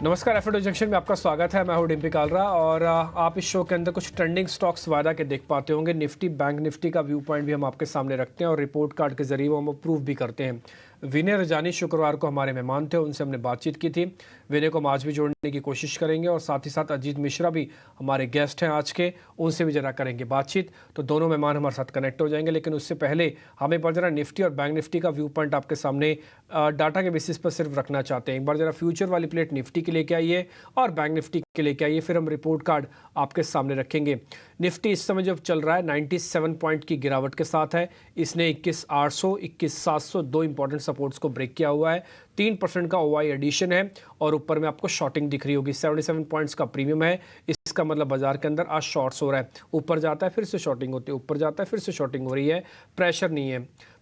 नमस्कार, एफएडो जंक्शन में आपका स्वागत है। मैं हूं डिम्पी कालरा और आप इस शो के अंदर कुछ ट्रेंडिंग स्टॉक्स वायदा के देख पाते होंगे। निफ्टी, बैंक निफ्टी का व्यू पॉइंट भी हम आपके सामने रखते हैं और रिपोर्ट कार्ड के जरिए वो हम अप्रूव भी करते हैं। विनय रजानी शुक्रवार को हमारे मेहमान थे, उनसे हमने बातचीत की थी। विनय को हम आज भी जोड़ने की कोशिश करेंगे और साथ ही साथ अजीत मिश्रा भी हमारे गेस्ट हैं आज के, उनसे भी जरा करेंगे बातचीत। तो दोनों मेहमान हमारे साथ कनेक्ट हो जाएंगे, लेकिन उससे पहले हम एक बार जरा निफ्टी और बैंक निफ्टी का व्यू पॉइंट आपके सामने डाटा के बेसिस पर सिर्फ रखना चाहते हैं। एक बार जरा फ्यूचर वाली प्लेट निफ्टी की लेके आइए और बैंक निफ्टी के लेके आइए, फिर हम रिपोर्ट कार्ड आपके सामने रखेंगे। निफ्टी इस समय जो चल रहा है 97 पॉइंट की गिरावट के साथ है। इसने 21,800, 21,700 दो इंपॉर्टेंट सपोर्ट्स को ब्रेक किया हुआ है। 3% का ओवाई एडिशन है और ऊपर में आपको शॉर्टिंग दिख रही होगी। 77 पॉइंट्स का प्रीमियम है। इसका मतलब बाजार के अंदर आज शॉर्ट्स हो रहा है। ऊपर जाता है फिर से शॉर्टिंग होती है, ऊपर जाता है फिर से शॉर्टिंग हो रही है। प्रेशर नहीं है,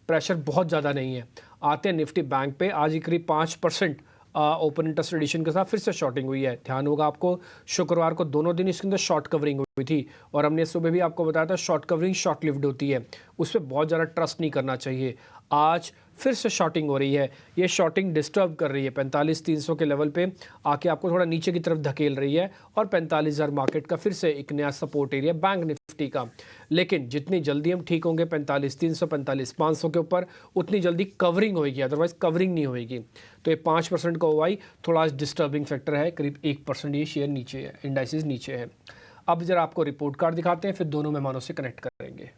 प्रेशर बहुत ज़्यादा नहीं है। आते हैं निफ्टी बैंक पे, आज ही करीब 5% ओपन इंटरेस्ट एडिशन के साथ फिर से शॉर्टिंग हुई है। ध्यान होगा आपको, शुक्रवार को दोनों दिन इसके अंदर शॉर्ट कवरिंग हुई थी और हमने सुबह भी आपको बताया था शॉर्ट कवरिंग शॉर्ट लिव्ड होती है, उस पर बहुत ज़्यादा ट्रस्ट नहीं करना चाहिए। आज फिर से शॉर्टिंग हो रही है। ये शॉर्टिंग डिस्टर्ब कर रही है 45,300 के लेवल पे आके आपको थोड़ा नीचे की तरफ धकेल रही है और 45,000 मार्केट का फिर से एक नया सपोर्ट एरिया बैंक निफ्टी का। लेकिन जितनी जल्दी हम ठीक होंगे 45,300, 45,500 के ऊपर, उतनी जल्दी कवरिंग होगी, अदरवाइज कवरिंग नहीं होगी। तो ये 5% का ओवाई थोड़ा आज डिस्टर्बिंग फैक्टर है। करीब 1% ये शेयर नीचे है, इंडाइसिस नीचे है। अब जरा आपको रिपोर्ट कार्ड दिखाते हैं, फिर दोनों मेहमानों से कनेक्ट करेंगे।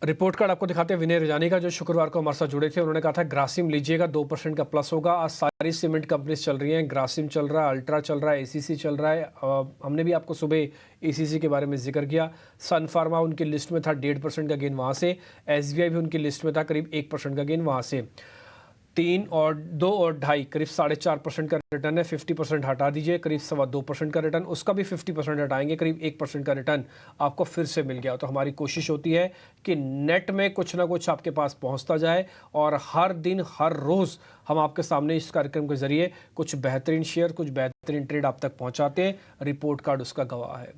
रिपोर्ट कार्ड आपको दिखाते हैं विनय रजानी का, जो शुक्रवार को हमारे साथ जुड़े थे। उन्होंने कहा था ग्रासिम लीजिएगा, 2% का प्लस होगा। आज सारी सीमेंट कंपनीज चल रही हैं, ग्रासिम चल रहा है, अल्ट्रा चल रहा है, एसीसी चल रहा है। हमने भी आपको सुबह एसीसी के बारे में जिक्र किया। सन फार्मा उनकी लिस्ट में था, 1.5% का गेन वहाँ से। एसबीआई भी उनकी लिस्ट में था, करीब 1% का गेन वहाँ से। 3 और 2 और 2.5 करीब 4.5% का रिटर्न है। 50% हटा दीजिए, करीब 2.25% का रिटर्न, उसका भी 50% हटाएंगे, करीब 1% का रिटर्न आपको फिर से मिल गया। तो हमारी कोशिश होती है कि नेट में कुछ ना कुछ आपके पास पहुंचता जाए और हर दिन हर रोज़ हम आपके सामने इस कार्यक्रम के जरिए कुछ बेहतरीन शेयर, कुछ बेहतरीन ट्रेड आप तक पहुँचाते हैं। रिपोर्ट कार्ड उसका गवाह है।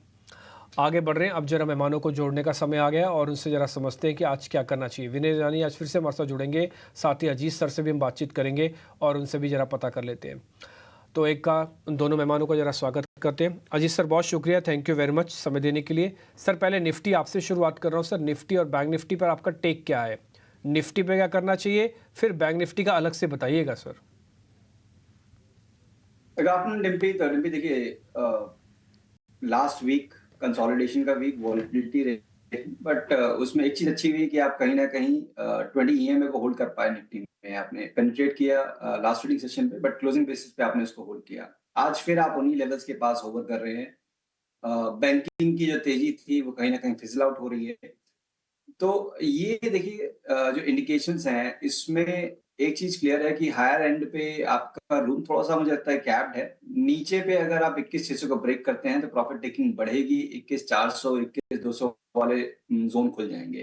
आगे बढ़ रहे हैं, अब जरा मेहमानों को जोड़ने का समय आ गया और उनसे जरा समझते हैं कि आज क्या करना चाहिए। विनय रजानी आज फिर से हमारे साथ जुड़ेंगे, साथ ही अजीत सर से भी हम बातचीत करेंगे और उनसे भी जरा पता कर लेते हैं। तो एक का उन दोनों मेहमानों का जरा स्वागत करते हैं। अजीत सर, बहुत शुक्रिया, थैंक यू वेरी मच समय देने के लिए। सर पहले निफ्टी आपसे शुरुआत कर रहा हूँ। सर निफ्टी और बैंक निफ्टी पर आपका टेक क्या है? निफ्टी पे क्या करना चाहिए, फिर बैंक निफ्टी का अलग से बताइएगा सर। अगर आपने डिम्पी देखिए, लास्ट वीक कंसोलिडेशन का वीक, वॉलेटिलिटी रही, बट उसमें एक चीज अच्छी हुई कि आप कहीं ना कहीं 20 ईएमए को होल्ड कर पाए। निफ्टी में आपने पेनिट्रेट किया लास्ट ट्रेडिंग सेशन पे, बट क्लोजिंग बेसिस पे आपने उसको होल्ड किया। आज फिर आप उन्हीं लेवल्स के पास होवर कर रहे हैं। बैंकिंग की जो तेजी थी वो कहीं ना कहीं फिजल आउट हो रही है। तो ये देखिए, जो इंडिकेशंस हैं इसमें एक चीज क्लियर है कि हायर एंड पे आपका रूम थोड़ा सा मुझे लगता है कैप्ड है। नीचे पे अगर आप 21,600 को ब्रेक करते हैं तो प्रॉफिट टेकिंग बढ़ेगी, 21,400, 21,200 वाले जोन खुल जाएंगे।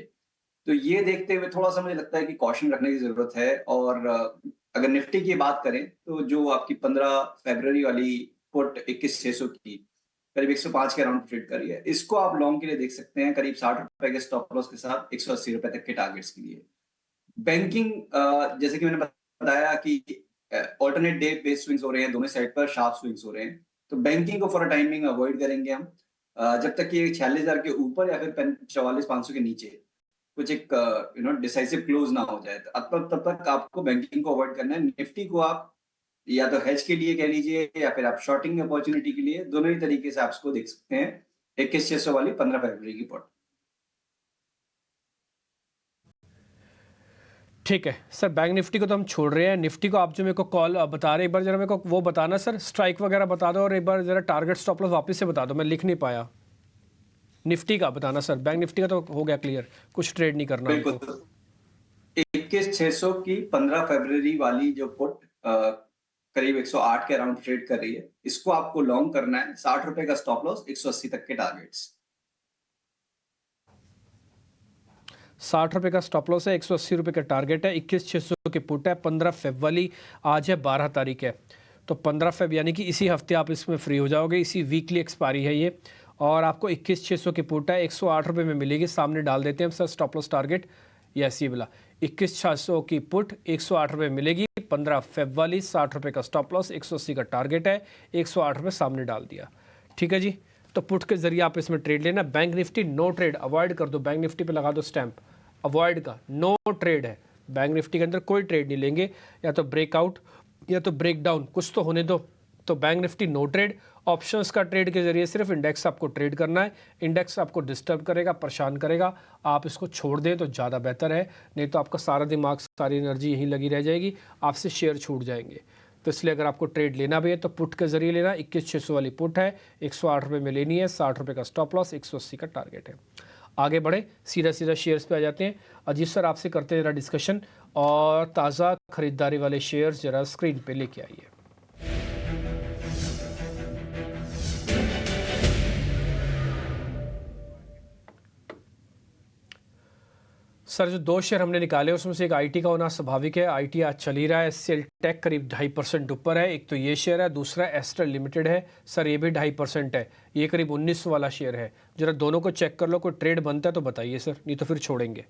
तो ये देखते हुए थोड़ा सा मुझे लगता है कि कॉशन रखने की जरूरत है। और अगर निफ्टी की बात करें तो जो आपकी 15 फरवरी वाली पुट 21,600 की करीब 105 के अराउंड ट्रेड करी है, इसको आप लॉन्ग के लिए देख सकते हैं, करीब 60 रुपए के स्टॉप लॉस के साथ 180 रुपए तक के टारगेट्स के लिए। बैंकिंग, जैसे कि मैंने बताया कि ऑल्टरनेट डे बेस्ड स्विंग्स हो रहे हैं, दोनों साइड पर शार्प स्विंग्स हो रहे हैं। तो बैंकिंग को फॉर टाइमिंग अवॉइड करेंगे हम, जब तक कि 46,000 के ऊपर या फिर 44,500 के नीचे कुछ एक डिसाइसिव क्लोज ना हो जाए। तब तक आपको बैंकिंग को अवॉइड करना है। निफ्टी को आप या तो हेज के लिए कह लीजिए या फिर आप शॉर्टिंग अपॉर्चुनिटी के लिए, दोनों ही तरीके से आप इसको देख सकते हैं। 21,600 वाली 15 फरवरी की पॉट। ठीक है सर, बैंक निफ्टी को तो हम छोड़ रहे हैं। निफ्टी को आप जो मेरे को कॉल बता रहे हैं, एक बार जरा मेरे को वो बताना सर, स्ट्राइक वगैरह बता दो और एक बार जरा टारगेट स्टॉप लॉस वापस से बता दो, मैं लिख नहीं पाया। निफ्टी का बताना सर, बैंक निफ्टी का तो हो गया क्लियर, कुछ ट्रेड नहीं करना हमको। बिल्कुल, 21,600 की 15 फरवरी वाली जो पुट करीब 108 के अराउंड ट्रेड कर रही है, इसको आपको लॉन्ग करना है। 60 रुपए का स्टॉप लॉस, 180 तक के टारगेट्स। 60 रुपये का स्टॉप लॉस है, 180 रुपये का टारगेट है। 21,600 की पुट है, 15 फेब वाली, आज है 12 तारीख है। तो 15 फेब यानी कि इसी हफ्ते आप इसमें फ्री हो जाओगे, इसी वीकली एक्सपायरी है ये। और आपको 21,600 की पुट है, 108 रुपये में मिलेगी। सामने डाल देते हैं हम sir stop loss target. Yes ये बोला 21,600 की पुट 108 रुपये मिलेगी। 15 फेब वाली 60 रुपये का स्टॉप लॉस, 180 का टारगेट है, 108 रुपये सामने डाल दिया। ठीक है जी, तो पुट के जरिए आप इसमें ट्रेड लेना। Bank Nifty no trade, avoid कर दो। बैंक निफ्टी पे लगा दो स्टैंप, अवॉइड का, नो ट्रेड है। बैंक निफ्टी के अंदर कोई ट्रेड नहीं लेंगे, या तो ब्रेकआउट या तो ब्रेक डाउन, कुछ तो होने दो। तो bank Nifty no trade. Options का ट्रेड के जरिए सिर्फ इंडेक्स आपको ट्रेड करना है। इंडेक्स आपको डिस्टर्ब करेगा, परेशान करेगा, आप इसको छोड़ दें तो ज़्यादा बेहतर है, नहीं तो आपका सारा दिमाग, सारी एनर्जी यहीं लगी रह जाएगी, आपसे शेयर छूट जाएंगे। तो इसलिए अगर आपको ट्रेड लेना भी है तो पुट के जरिए लेना। 21,600 वाली पुट है, 108 रुपये में लेनी है, 60 रुपये का स्टॉप लॉस, 180 का टारगेट है। आगे बढ़े, सीधा सीधा शेयर्स पे आ जाते हैं। अजीत सर आपसे करते हैं जरा डिस्कशन, और ताज़ा खरीदारी वाले शेयर्स जरा स्क्रीन पे लेके आइए। सर जो दो शेयर हमने निकाले उसमें से एक आईटी का होना स्वाभाविक है। आईटी आज चल ही रहा है, एचसीएल टेक करीब 2.5% ऊपर है। एक तो ये शेयर है, दूसरा एस्ट्रल लिमिटेड है सर, ये भी 2.5% है, ये करीब 1900 वाला शेयर है। जरा दोनों को चेक कर लो, कोई ट्रेड बनता है तो बताइए सर, नहीं तो फिर छोड़ेंगे।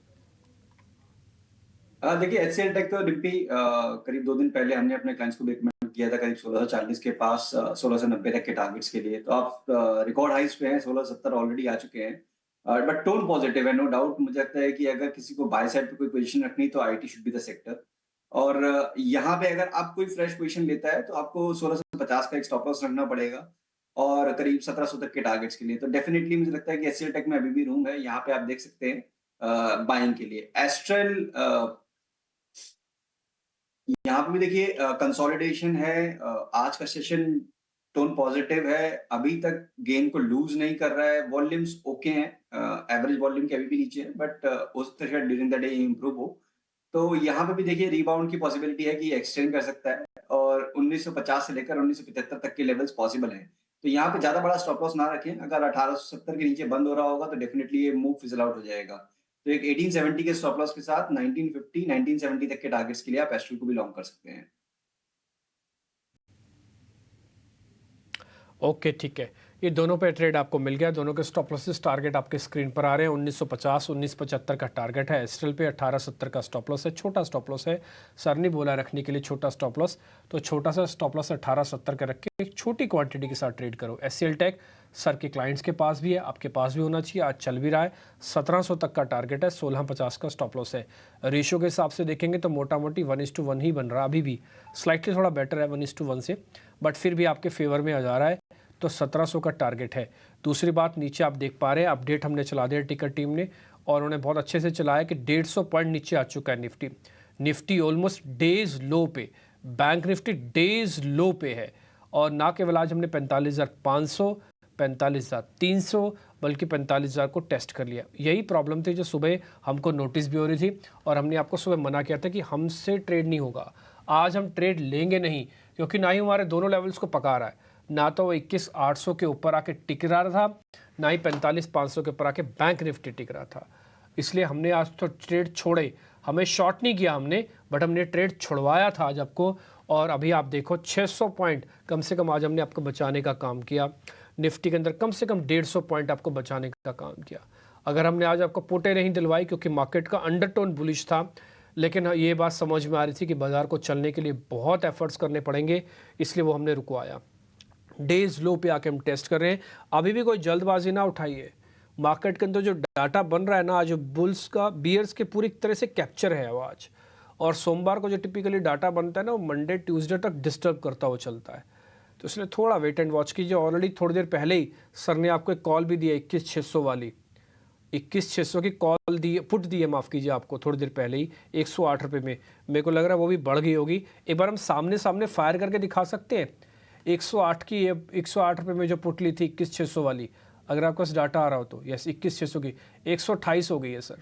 देखिए एचसीएल टेक तो डिम्पी करीब 2 दिन पहले हमने अपने क्लाइंट्स को रिकमेंड किया था करीब 1640 के पास 1690 तक के टारगेट्स के लिए। तो आप रिकॉर्ड हाइस पे हैं, 1670 ऑलरेडी आ चुके हैं। बट टोन पॉजिटिव है, नो डाउट। मुझे लगता है कि अगर किसी को बाय साइड पे कोई पोजीशन रखनी तो IT should be the sector. और यहाँ पे अगर आप कोई फ्रेश पोजीशन लेता है तो आपको 1650 का एक स्टॉप लॉस रखना पड़ेगा, और करीब 1700 तक के टारगेट्स के लिए। तो डेफिनेटली मुझे लगता है कि एचसीएल टेक में अभी भी रूम है, यहाँ पे आप देख सकते हैं बाइंग के लिए। एस्ट्रल यहाँ पे भी देखिए कंसोलिडेशन है। आज का सेशन टोन पॉजिटिव है, अभी तक गेन को लूज नहीं कर रहा है। वॉल्यूम्स ओके हैं, एवरेज वॉल्यूम के अभी भी नीचे है, बट उस तरह ड्यूरिंग द डे इंप्रूव हो। तो यहाँ पे भी देखिए रीबाउंड की पॉसिबिलिटी है कि एक्सटेंड कर सकता है, और 1950 से लेकर 1975 तक के लेवल्स पॉसिबल हैं। तो यहाँ पे ज्यादा बड़ा स्टॉप लॉस ना रखें। अगर 1870 के नीचे बंद हो रहा होगा तो डेफिनेटली ये मूव फिजल आउट हो जाएगा। तो एक 1870 के स्टॉप लॉस के साथ 1950 1970 तक के टारगेट्स के लिए आप एस्ट्रल को भी लॉन्ग कर सकते हैं। ओके ठीक है, ये दोनों पे ट्रेड आपको मिल गया। दोनों के स्टॉप लॉसेस टारगेट आपके स्क्रीन पर आ रहे हैं। 1950 1975 का टारगेट है, एस्ट्रल पे 1870 का स्टॉप लॉस है, छोटा स्टॉप लॉस है। सर ने बोला रखने के लिए छोटा स्टॉप लॉस, तो छोटा सा स्टॉप लॉस 1870 का रख के एक छोटी क्वांटिटी के साथ ट्रेड करो। एचसीएल टेक सर के क्लाइंट्स के पास भी है, आपके पास भी होना चाहिए, आज चल भी रहा है। 1700 तक का टारगेट है, 1650 का स्टॉप लॉस है। रेशियो के हिसाब से देखेंगे तो मोटा मोटी 1:1 ही बन रहा है, अभी भी स्लाइटली थोड़ा बेटर है 1:1 से, बट फिर भी आपके फेवर में आ जा रहा है। तो 1700 का टारगेट है। दूसरी बात, नीचे आप देख पा रहे हैं अपडेट हमने चला दिया टिकर टीम ने, और उन्होंने बहुत अच्छे से चलाया कि 150 पॉइंट नीचे आ चुका है निफ्टी। निफ्टी ऑलमोस्ट डेज लो पे, बैंक निफ्टी डेज लो पे है। और ना केवल आज हमने 45,500 45,300 बल्कि 45,000 को टेस्ट कर लिया। यही प्रॉब्लम थी जो सुबह हमको नोटिस भी हो रही थी, और हमने आपको सुबह मना किया था कि हमसे ट्रेड नहीं होगा, आज हम ट्रेड लेंगे नहीं, क्योंकि ना ही हमारे दोनों लेवल्स को पका रहा है। ना तो वो 21,800 के ऊपर आके टिक रहा था, ना ही 45,500 के ऊपर आके बैंक निफ्टी टिक रहा था। इसलिए हमने आज तो ट्रेड छोड़े। हमें शॉर्ट नहीं किया हमने, बट हमने ट्रेड छुड़वाया था आज आपको। और अभी आप देखो 600 पॉइंट कम से कम आज हमने आपको बचाने का काम किया। निफ्टी के अंदर कम से कम 150 पॉइंट आपको बचाने का काम किया। अगर हमने आज आपको पुटे नहीं दिलवाई क्योंकि मार्केट का अंडरटोन बुलिश था, लेकिन ये बात समझ में आ रही थी कि बाजार को चलने के लिए बहुत एफर्ट्स करने पड़ेंगे, इसलिए वो हमने रुकवाया। डेज लो पे आके हम टेस्ट कर रहे हैं। अभी भी कोई जल्दबाजी ना उठाइए। मार्केट के अंदर जो डाटा बन रहा है ना, आज बुल्स का बियर्स के पूरी तरह से कैप्चर है आज। और सोमवार को जो टिपिकली डाटा बनता है ना, वो मंडे ट्यूसडे तक डिस्टर्ब करता हुआ चलता है। तो इसलिए थोड़ा वेट एंड वॉच कीजिए। ऑलरेडी थोड़ी देर पहले ही सर ने आपको एक कॉल भी दिया 21,600 वाली, 21,600 की कॉल दी, पुट दी है, माफ़ कीजिए आपको, थोड़ी देर पहले ही 108 रुपये में। मेरे को लग रहा है वो भी बढ़ गई होगी। एक बार हम सामने सामने फायर करके दिखा सकते हैं। 108 की 108 रुपये में जो पुट ली थी 21,600 वाली, अगर आपके पास डाटा आ रहा हो तो, यस 21,600 की 128 हो गई है सर।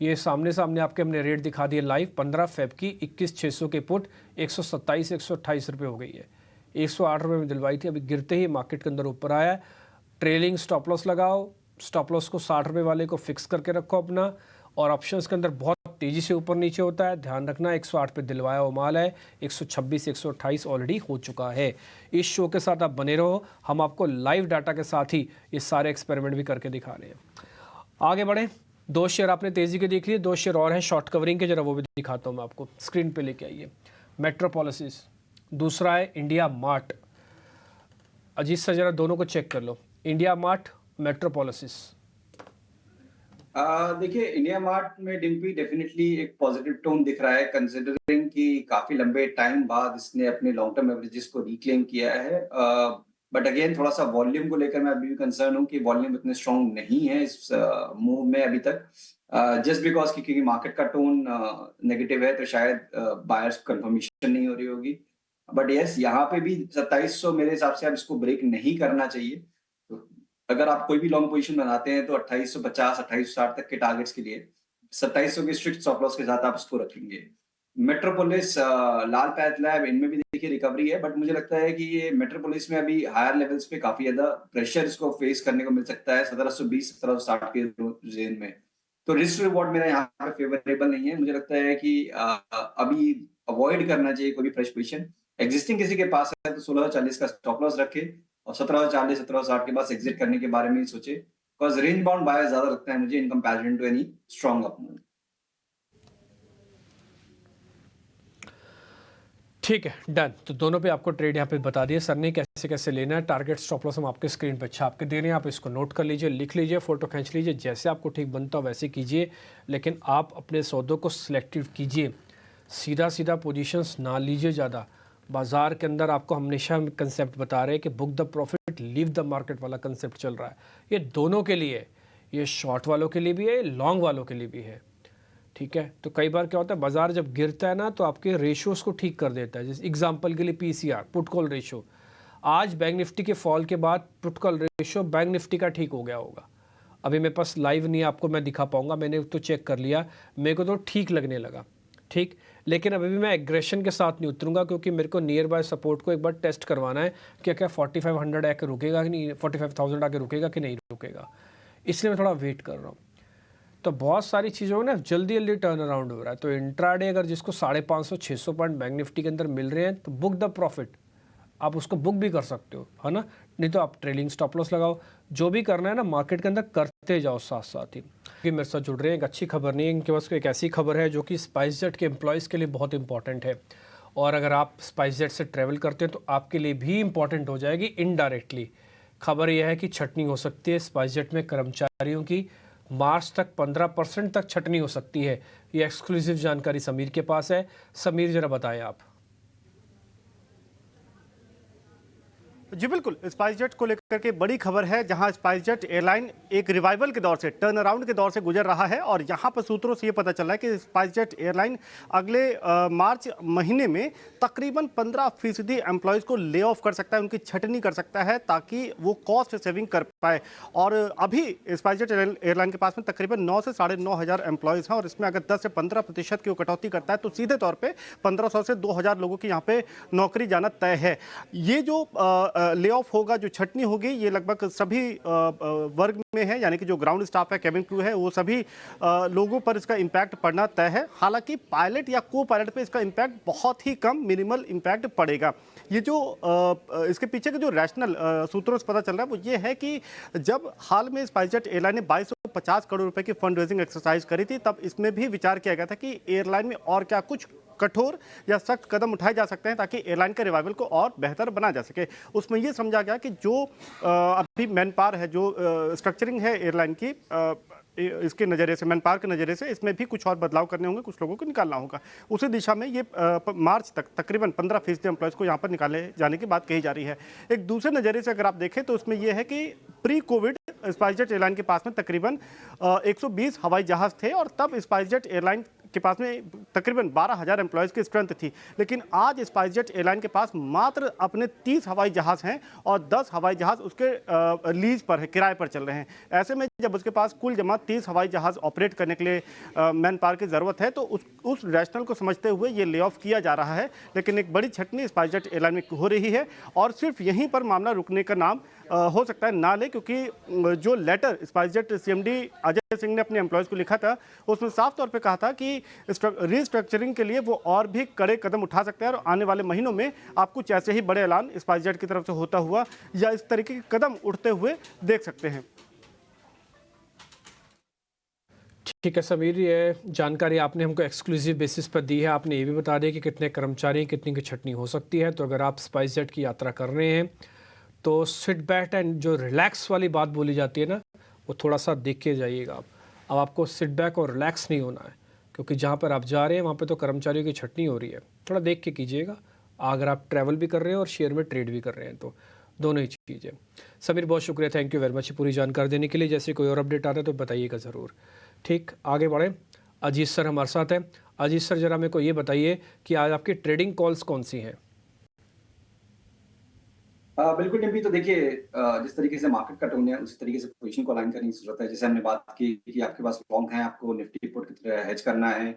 ये सामने सामने आपके हमने रेट दिखा दिए लाइव। 15 फेब की 21,600 के पुट 127 128 रुपये हो गई है। 108 रुपये में दिलवाई थी, अभी गिरते ही मार्केट के अंदर ऊपर आया है। ट्रेलिंग स्टॉप लॉस लगाओ, स्टॉप लॉस को 60 रुपये वाले को फिक्स करके रखो अपना। और ऑप्शंस के अंदर बहुत बहुत तेज़ी से ऊपर नीचे होता है। ध्यान रखना 108 पे दिलवाया हुआ माल है, 126 128 ऑलरेडी हो चुका है। इस शो के साथ आप बने रहो, हम आपको लाइव डाटा के साथ ही ये सारे एक्सपेरिमेंट भी करके दिखा रहे हैं। आगे बढ़ें। 2 शेयर आपने तेज़ी के देख लिए, 2 शेयर और हैं शॉर्ट कवरिंग के, जरा वो भी दिखाता हूँ मैं आपको। स्क्रीन पे लेके आइए। मेट्रोपॉलिसिस, दूसरा है इंडिया मार्ट। अजीत सर जरा दोनों को चेक कर लो, इंडिया मार्ट, मेट्रोपॉलिसिस। देखिए, इंडिया मार्ट में डिम्पी डेफिनेटली एक पॉजिटिव टोन दिख रहा है, कंसिडरिंग कि काफी लंबे टाइम बाद इसने अपने लॉन्ग टर्म एवरेजेस को रिक्लेम किया है। बट अगेन थोड़ा सा वॉल्यूम को लेकर मैं अभी भी कंसर्न हूँ कि वॉल्यूम इतने स्ट्रांग नहीं है इस मूव में अभी तक, जस्ट बिकॉज क्योंकि मार्केट का टोन नेगेटिव है, तो शायद बायर्स कंफर्मेशन नहीं हो रही होगी। बट यस, यहाँ पे भी 2700 मेरे हिसाब से अब इसको ब्रेक नहीं करना चाहिए। तो अगर आप कोई भी लॉन्ग पोजीशन बनाते हैं तो 2850 2860 तक के टारगेट्स के लिए 2700 के स्ट्रिक्ट स्टॉप लॉस के साथ आप इसको रखेंगे। मेट्रोपोलिस, लाल पैथ लैब, इनमें भी देखिए रिकवरी है, बट मुझे लगता है कि ये मेट्रोपोलिस में अभी हायर लेवल्स पे काफी ज्यादा प्रेशर इसको फेस करने को मिल सकता है 1720 1760 के रेंज में। तो रिस्क रिवॉर्ड मेरा यहाँ पे फेवरेबल नहीं है। मुझे लगता है कि अभी अवॉइड करना चाहिए कोई भी फ्रेश पोजीशन। एग्जिस्टिंग किसी के पास है तो 1640 का स्टॉप लॉस रखे और 1740 1760 के बाद एग्जिट करने के बारे में ही सोचे, बिकॉज रेंज बाउंड बाय ज्यादा लगता है मुझे in comparison to any strong up move. ठीक है, डन। तो दोनों पे आपको ट्रेड यहाँ पे बता दिया सर ने कैसे कैसे लेना है। टारगेट स्टॉप लॉस हम आपके स्क्रीन पे छाप के दे रहे हैं, आप इसको नोट कर लीजिए, लिख लीजिए, फोटो खींच लीजिए, जैसे आपको ठीक बनता हो वैसे कीजिए। लेकिन आप अपने सौदों को सिलेक्टिव कीजिए, सीधा सीधा पोजीशंस ना लीजिए ज़्यादा। बाजार के अंदर आपको हमेशा कंसेप्ट बता रहे हैं कि book the profit leave the market वाला कंसेप्ट चल रहा है। ये दोनों के लिए है, ये शॉर्ट वालों के लिए भी है, लॉन्ग वालों के लिए भी है। ठीक है, तो कई बार क्या होता है, बाजार जब गिरता है ना तो आपके रेशियोज को ठीक कर देता है। जैसे एग्जांपल के लिए पीसीआर, पुट कॉल रेशियो, आज बैंक निफ्टी के फॉल के बाद put call ratio bank Nifty का ठीक हो गया होगा। अभी मेरे पास लाइव नहीं आपको मैं दिखा पाऊंगा, मैंने तो चेक कर लिया, मेरे को तो ठीक लगने लगा। ठीक, लेकिन अभी भी मैं एग्रेशन के साथ नहीं उतरूंगा, क्योंकि मेरे को नियर बाय सपोर्ट को एक बार टेस्ट करवाना है कि क्या 4500 आके रुकेगा कि नहीं, 45000 आके रुकेगा कि नहीं रुकेगा, इसलिए मैं थोड़ा वेट कर रहा हूँ। तो बहुत सारी चीज़ों में ना जल्दी जल्दी टर्न अराउंड हो रहा है। तो इंट्राडे अगर जिसको 550 600 पॉइंट बैंक निफ्टी के अंदर मिल रहे हैं तो बुक द प्रॉफिट, आप उसको बुक भी कर सकते हो, है ना। नहीं तो आप ट्रेलिंग स्टॉप लॉस लगाओ, जो भी करना है ना मार्केट के अंदर करते जाओ साथ साथ ही। कि मेरे साथ जुड़ रहे हैं, एक अच्छी खबर नहीं है इनके पास, एक ऐसी खबर है जो कि स्पाइसजेट के एम्प्लॉयज़ के लिए बहुत इंपॉर्टेंट है। और अगर आप स्पाइसजेट से ट्रैवल करते हैं तो आपके लिए भी इंपॉर्टेंट हो जाएगी इनडायरेक्टली। खबर यह है कि छटनी हो सकती है स्पाइसजेट में कर्मचारियों की, मार्च तक 15% तक छटनी हो सकती है। ये एक्सक्लूसिव जानकारी समीर के पास है। समीर जरा बताएं आप। जी बिल्कुल, स्पाइसजेट को लेकर के बड़ी खबर है, जहां स्पाइसजेट एयरलाइन एक रिवाइवल के दौर से, टर्न अराउंड के दौर से गुजर रहा है। और यहां पर सूत्रों से ये पता चल रहा है कि स्पाइसजेट एयरलाइन अगले मार्च महीने में तकरीबन 15% एम्प्लॉयज़ को ले ऑफ कर सकता है, उनकी छटनी कर सकता है, ताकि वो कॉस्ट सेविंग कर पाए। और अभी स्पाइसजेट एयरलाइन के पास में तकरीबन 9 से 9,500 एम्प्लॉयज़ हैं, और इसमें अगर 10 से 15% की वो कटौती करता है तो सीधे तौर पर 1500 से 2000 लोगों की यहाँ पे नौकरी जाना तय है। ये जो ले ऑफ होगा, जो छटनी होगी, ये लगभग सभी वर्ग में है, यानी कि जो ग्राउंड स्टाफ है, केबिन क्रू है, वो सभी लोगों पर इसका इम्पैक्ट पड़ना तय है। हालांकि पायलट या को पायलट पे इसका इम्पैक्ट बहुत ही कम, मिनिमल इम्पैक्ट पड़ेगा। ये जो इसके पीछे के जो रैशनल सूत्रों से पता चल रहा है वो ये है कि जब हाल में स्पाइसजेट एयरलाइन ने 2250 करोड़ रुपए की फंड रेजिंग एक्सरसाइज करी थी, तब इसमें भी विचार किया गया था कि एयरलाइन में और क्या कुछ कठोर या सख्त कदम उठाए जा सकते हैं ताकि एयरलाइन के रिवाइवल को और बेहतर बनाया जा सके। उसमें ये समझा गया कि जो अभी मैन पावर है, जो स्ट्रक्चरिंग है एयरलाइन की, इसके नज़रिए से, मैन पावर के नज़रिए से, इसमें भी कुछ और बदलाव करने होंगे, कुछ लोगों को निकालना होगा। उसी दिशा में ये मार्च तक तकरीबन 15% एम्प्लॉयज़ को यहाँ पर निकाले जाने की बात कही जा रही है। एक दूसरे नज़रिए से अगर आप देखें तो उसमें यह है कि प्री कोविड स्पाइसजेट एयरलाइन के पास में तकरीबन 120 हवाई जहाज़ थे, और तब स्पाइसजेट एयरलाइन के पास में तकरीबन 12,000 एम्प्लॉयज़ की स्ट्रेंथ थी। लेकिन आज स्पाइसजेट एयरलाइन के पास मात्र अपने 30 हवाई जहाज़ हैं, और 10 हवाई जहाज़ उसके लीज पर है, किराए पर चल रहे हैं। ऐसे में जब उसके पास कुल जमा 30 हवाई जहाज़ ऑपरेट करने के लिए मैन पावर की ज़रूरत है, तो उस रैशनल को समझते हुए ये ले ऑफ किया जा रहा है। लेकिन एक बड़ी छटनी स्पाइसजेट एयरलाइन में हो रही है, और सिर्फ यहीं पर मामला रुकने का नाम हो सकता है ना ले, क्योंकि जो letter SpiceJet CMD Ajay Sanjay Singh ने अपने एम्प्लॉयज़ को लिखा था, उसमें साफ तौर पे कहा था कि रीस्ट्रक्चरिंग के लिए वो और भी कड़े कदम उठा सकते हैं और आने वाले महीनों में आप कुछ ऐसे ही बड़े ऐलान स्पाइसजेट की तरफ से होता हुआ या इस तरीके के कदम उठते हुए देख सकते हैं। ठीक है समीर, ये जानकारी आपने हमको एक्सक्लूसिव बेसिस पर दी है। आपने ये भी बता दिया कि कितने कर्मचारी, कितनी की छटनी हो सकती है। तो अगर आप स्पाइसजेट की यात्रा कर रहे हैं तो सिट बैक एंड जो रिलैक्स वाली बात बोली जाती है ना, वो थोड़ा सा देख के जाइएगा आप। अब आपको सिट बैक और रिलैक्स नहीं होना है, क्योंकि जहाँ पर आप जा रहे हैं वहाँ पर तो कर्मचारियों की छटनी हो रही है। थोड़ा देख के कीजिएगा, अगर आप ट्रैवल भी कर रहे हैं और शेयर में ट्रेड भी कर रहे हैं तो दोनों ही चीज़ें। समीर, बहुत शुक्रिया, थैंक यू वेरी मच पूरी जानकारी देने के लिए। जैसे कोई और अपडेट आता है तो बताइएगा ज़रूर। ठीक, आगे बढ़ें। अजीत सर हमारे साथ हैं। अजीत सर, जरा मेरे को ये बताइए कि आज आपकी ट्रेडिंग कॉल्स कौन सी हैं? बिल्कुल टिम्पी, तो देखिए जिस तरीके से मार्केट का टोन है उसी तरीके से पोजीशन को अलाइन करने की जरूरत है। जैसे हमने बात की कि आपके पास लॉन्ग है, आपको निफ्टी पुट की तरह हेज करना है,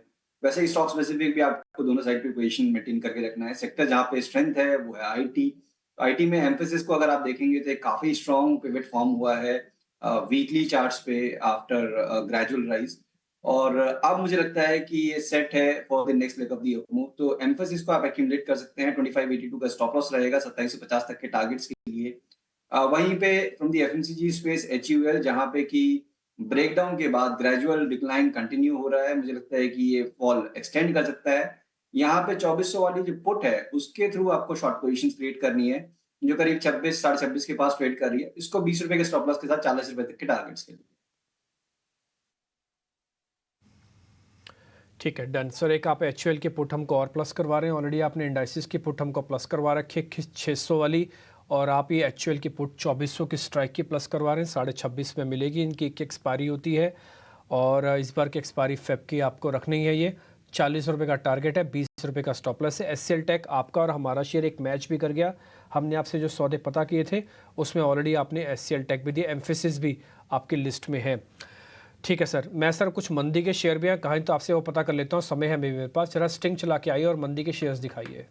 वैसे ही स्टॉक स्पेसिफिक भी आपको दोनों साइड पे पोजीशन मेंटेन करके रखना है। सेक्टर जहाँ पे स्ट्रेंथ है वो है आईटी। आईटी में एम्फेसिस को अगर आप देखेंगे तो एक काफी स्ट्रॉन्ग पिवट फॉर्म हुआ है वीकली चार्ट्स पे आफ्टर ग्रेजुअल राइज, और अब मुझे लगता है कि ये सेट है for the next leg of the move. तो एम्फेसिस को आप एक्यूमुलेट कर सकते हैं। 2582 का स्टॉप लॉस रहेगा 2750 तक के टारगेट्स के लिए। वहीं पे from the FMCG space HUL, जहां पे कि ब्रेकडाउन के बाद ग्रेजुअल डिक्लाइन कंटिन्यू हो रहा है, मुझे लगता है कि ये फॉल एक्सटेंड कर सकता है। यहाँ पे 2400 वाली जो पुट है उसके थ्रू आपको शॉर्ट पोजीशन क्रिएट करनी है, जो करीब 26 साढ़े 26 के पास ट्रेड कर रही है। इसको 20 रुपए के स्टॉप लॉस के साथ 40 रुपए तक के टारगेट्स के लिए। ठीक है, डन सर। एक आप एचयूएल की पुट हमको और प्लस करवा रहे हैं। ऑलरेडी आपने इंडाइसिस की पुट हमको प्लस करवा रखी है 600 वाली, और आप ये एचयूएल की पुट 2400 की स्ट्राइक की प्लस करवा रहे हैं। 26.5 में मिलेगी। इनकी एक एक्सपायरी होती है और इस बार की एक्सपायरी फेब की आपको रखनी है। ये 40 रुपये का टारगेट है, 20 रुपये का स्टॉप लॉस है। एचसीएल टेक आपका और हमारा शेयर एक मैच भी कर गया। हमने आपसे जो सौदे पता किए थे उसमें ऑलरेडी आपने एचसीएल टेक भी दिया, एम्फेसिस भी आपकी लिस्ट में है। ठीक है सर। मैं सर कुछ मंदी के शेयर भी हैं, कहीं तो आपसे वो पता कर लेता हूँ, समय है मेरे पास। जरा स्टिंग चला के आइए और मंदी के शेयर्स दिखाइए।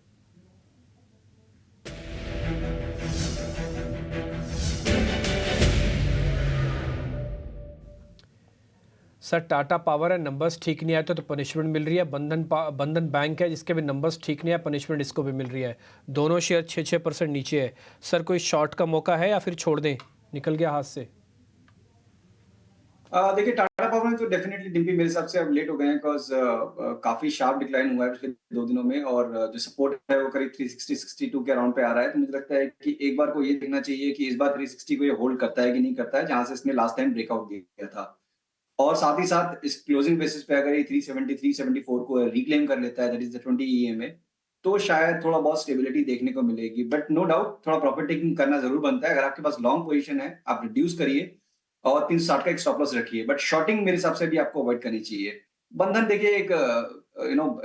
सर टाटा पावर है, नंबर्स ठीक नहीं आए तो पनिशमेंट मिल रही है। बंधन बैंक है जिसके भी नंबर्स ठीक नहीं है, पनिशमेंट इसको भी मिल रही है। दोनों शेयर 6% नीचे है। सर कोई शॉर्ट का मौका है या फिर छोड़ दें, निकल गया हाथ से? देखिए टाटा पावर में तो डेफिनेटली डिम्पी मेरे हिसाब से अब लेट हो गए हैं, बिकॉज काफी शार्प डिक्लाइन हुआ है पिछले 2 दिनों में, और जो सपोर्ट है वो करीब 360-62 के अराउंड पे आ रहा है। तो मुझे लगता है कि एक बार को ये देखना चाहिए कि इस बार 360 को ये होल्ड करता है कि नहीं करता है, जहां से इसने लास्ट टाइम ब्रेकआउट दिया था। और साथ ही साथ इस क्लोजिंग बेसिस पे अगर ये 370-374 को रिक्लेम कर लेता है, दैट इज द 20 EMA, तो शायद थोड़ा बहुत स्टेबिलिटी देखने को मिलेगी। बट नो डाउट थोड़ा प्रॉफिट टेकिंग करना जरूर बनता है। अगर आपके पास लॉन्ग पोजीशन है आप रिड्यूस करिए और 360 का एक स्टॉप लॉस रखिए, बट शॉर्टिंग मेरे हिसाब से भी आपको अवॉइड करनी चाहिए। बंधन देखिए एक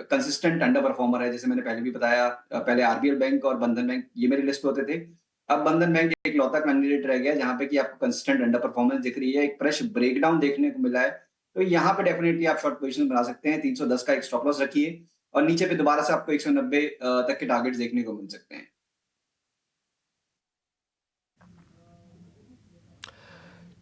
कंसिस्टेंट अंडर परफॉर्मर है, जैसे मैंने पहले भी बताया। पहले आरबीएल बैंक और बंधन बैंक ये मेरी लिस्ट पे होते थे। अब बंधन बैंक एक लौता कैंडिडेट रह गया जहां पे कि आपको कंसिस्टेंट अंडर परफॉर्मेंस दिख रही है, एक फ्रेश ब्रेकडाउन देखने को मिला है। तो यहाँ पे डेफिनेटली आप शॉर्ट पोजीशन बना सकते हैं। 310 का एक स्टॉप लॉस रखिए और नीचे पे दोबारा से आपको 190 तक के टारगेट्स देखने को मिल सकते हैं।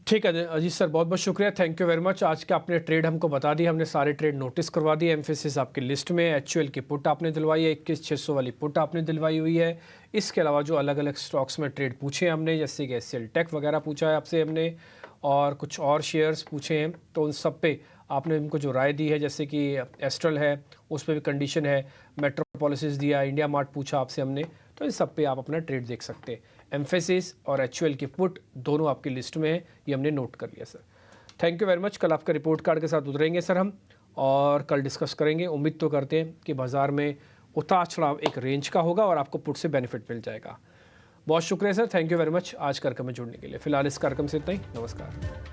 ठीक है अजीत सर, बहुत बहुत शुक्रिया, थैंक यू वेरी मच। आज का आपने ट्रेड हमको बता दी, हमने सारे ट्रेड नोटिस करवा दिए। एम्फेसिस आपकी लिस्ट में, एचयूएल की पुट आपने दिलवाई है, 21600 वाली पुट आपने दिलवाई हुई है। इसके अलावा जो अलग अलग स्टॉक्स में ट्रेड पूछे हमने, जैसे कि एचसीएल टेक वगैरह पूछा है आपसे हमने, और कुछ और शेयर्स पूछे हैं, तो उन सब पे आपने उनको जो राय दी है, जैसे कि एस्ट्रल है उस पर भी कंडीशन है, मेट्रोपॉलिसिस दिया, इंडिया मार्ट पूछा आपसे हमने, तो इन सब पे आप अपना ट्रेड देख सकते हैं। एम्फेसिस और एचयूएल की पुट दोनों आपकी लिस्ट में है, ये हमने नोट कर लिया sir. Thank you very much. कल आपका रिपोर्ट कार्ड के साथ उतरेंगे सर हम, और कल डिस्कस करेंगे। उम्मीद तो करते हैं कि बाज़ार में उतार चढ़ाव एक रेंज का होगा और आपको पुट से बेनिफिट मिल जाएगा। बहुत शुक्रिया sir, thank you very much आज कार्यक्रम में जुड़ने के लिए। फिलहाल इस कार्यक्रम से इतना ही, नमस्कार।